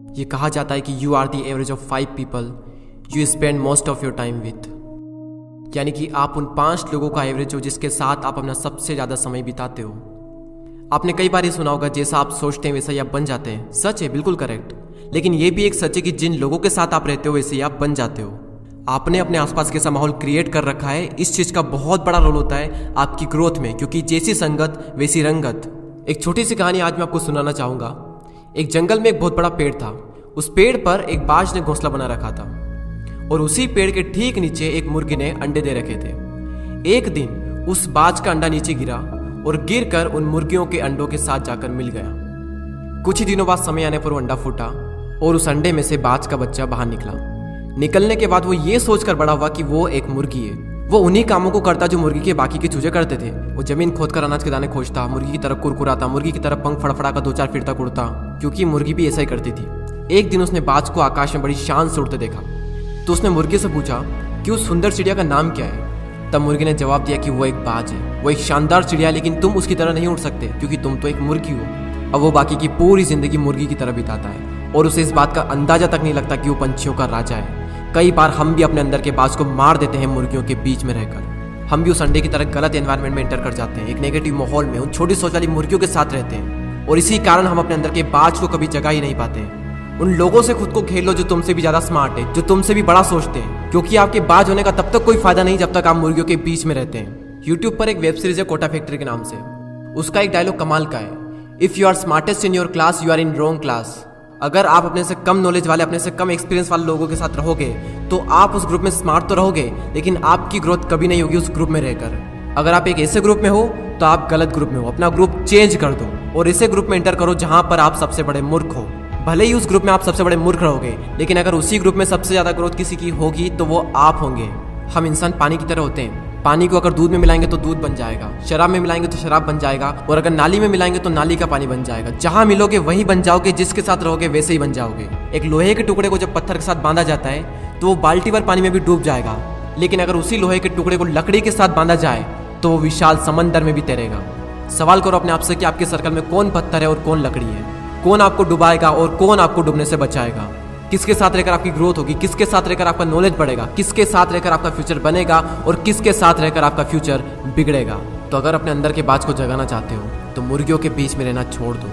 ये कहा जाता है कि you are the average of 5 people you spend most of your time with. यानी कि आप उन 5 लोगों का एवरेज हो जिसके साथ आप अपना सबसे ज़्यादा समय बिताते हो। आपने कई बार ये सुना होगा, जैसा आप सोचते हैं वैसा ही आप बन जाते हैं। सच है, बिल्कुल करेक्ट। लेकिन ये भी एक सच है कि जिन लोगों के साथ आप रहते हो वैसे ही आप बन जाते हो। आपने अपने आसपास कैसा माहौल क्रिएट कर रखा है, इस चीज़ का बहुत बड़ा रोल होता है आपकी ग्रोथ में, क्योंकि जैसी संगत वैसी रंगत। एक छोटी सी कहानी आज मैं आपको सुनाना चाहूँगा। एक जंगल में एक बहुत बड़ा पेड़ था। उस पेड़ पर एक बाज ने घोंसला बना रखा था और उसी पेड़ के ठीक नीचे एक मुर्गी ने अंडे दे रखे थे। एक दिन उस बाज का अंडा नीचे गिरा और गिरकर उन मुर्गियों के अंडों के साथ जाकर मिल गया। कुछ ही दिनों बाद समय आने पर वो अंडा फूटा और उस अंडे में से बाज का बच्चा बाहर निकला। निकलने के बाद वो ये सोचकर बड़ा हुआ कि वो एक मुर्गी है। वो उन्हीं कामों को करता जो मुर्गी के बाकी के चूजे करते थे। वो जमीन खोदकर अनाज के दाने खोजता, मुर्गी की तरह कुरकुराता, मुर्गी की तरह पंख फड़फड़ा कर 2-4 फिरता उड़ता, क्योंकि मुर्गी भी ऐसा ही करती थी। एक दिन उसने बाज को आकाश में बड़ी शान से उड़ते देखा, तो उसने मुर्गी से पूछा कि उस सुंदर चिड़िया का नाम क्या है। तब मुर्गी ने जवाब दिया कि वो एक बाज है, वो एक शानदार चिड़िया है, लेकिन तुम उसकी तरह नहीं उड़ सकते क्योंकि तुम तो एक मुर्गी हो। अब वो बाकी की पूरी जिंदगी मुर्गी की तरह बिताता है और उसे इस बात का अंदाजा तक नहीं लगता कि वो पंछियों का राजा है। कई बार हम भी अपने अंदर के बाज को मार देते हैं मुर्गियों के बीच में रहकर। हम भी उस अंडे की तरह गलत एनवायरनमेंट में एंटर कर जाते हैं, एक नेगेटिव माहौल में उन छोटी सोच वाली मुर्गियों के साथ रहते हैं और इसी कारण हम अपने अंदर के बाज को कभी जगा ही नहीं पाते हैं। उन लोगों से खुद को खेल लो जो तुमसे भी ज्यादा स्मार्ट है, जो तुमसे भी बड़ा सोचते हैं, क्योंकि आपके बाज होने का तब तक कोई फायदा नहीं जब तक आप मुर्गियों के बीच में रहते हैं। यूट्यूब पर एक वेब सीरीज है कोटा फैक्ट्री के नाम से। उसका एक डायलॉग कमाल का है, if you are smartest in your class you are in wrong class. अगर आप अपने से कम नॉलेज वाले, अपने से कम एक्सपीरियंस वाले लोगों के साथ रहोगे तो आप उस ग्रुप में स्मार्ट तो रहोगे, लेकिन आपकी ग्रोथ कभी नहीं होगी उस ग्रुप में रहकर। अगर आप एक ऐसे ग्रुप में हो तो आप गलत ग्रुप में हो। अपना ग्रुप चेंज कर दो और ऐसे ग्रुप में एंटर करो जहां पर आप सबसे बड़े मूर्ख हो। भले ही उस ग्रुप में आप सबसे बड़े मूर्ख रहोगे, लेकिन अगर उसी ग्रुप में सबसे ज्यादा ग्रोथ किसी की होगी तो वो आप होंगे। हम इंसान पानी की तरह होते हैं। पानी को अगर दूध में मिलाएंगे तो दूध बन जाएगा, शराब में मिलाएंगे तो शराब बन जाएगा, और अगर नाली में मिलाएंगे तो नाली का पानी बन जाएगा। जहां मिलोगे वहीं बन जाओगे, जिसके साथ रहोगे वैसे ही बन जाओगे। एक लोहे के टुकड़े को जब पत्थर के साथ बांधा जाता है तो वो बाल्टी भर पानी में भी डूब जाएगा, लेकिन अगर उसी लोहे के टुकड़े को लकड़ी के साथ बांधा जाए तो वो विशाल समंदर में भी तैरेगा। सवाल करो अपने आप से कि आपके सर्कल में कौन पत्थर है और कौन लकड़ी है, कौन आपको डुबाएगा और कौन आपको डूबने से बचाएगा। किसके साथ रहकर आपकी ग्रोथ होगी, किसके साथ रहकर आपका नॉलेज बढ़ेगा, किसके साथ रहकर आपका फ्यूचर बनेगा और किसके साथ रहकर आपका फ्यूचर बिगड़ेगा। तो अगर अपने अंदर के बाज को जगाना चाहते हो तो मुर्गियों के बीच में रहना छोड़ दो।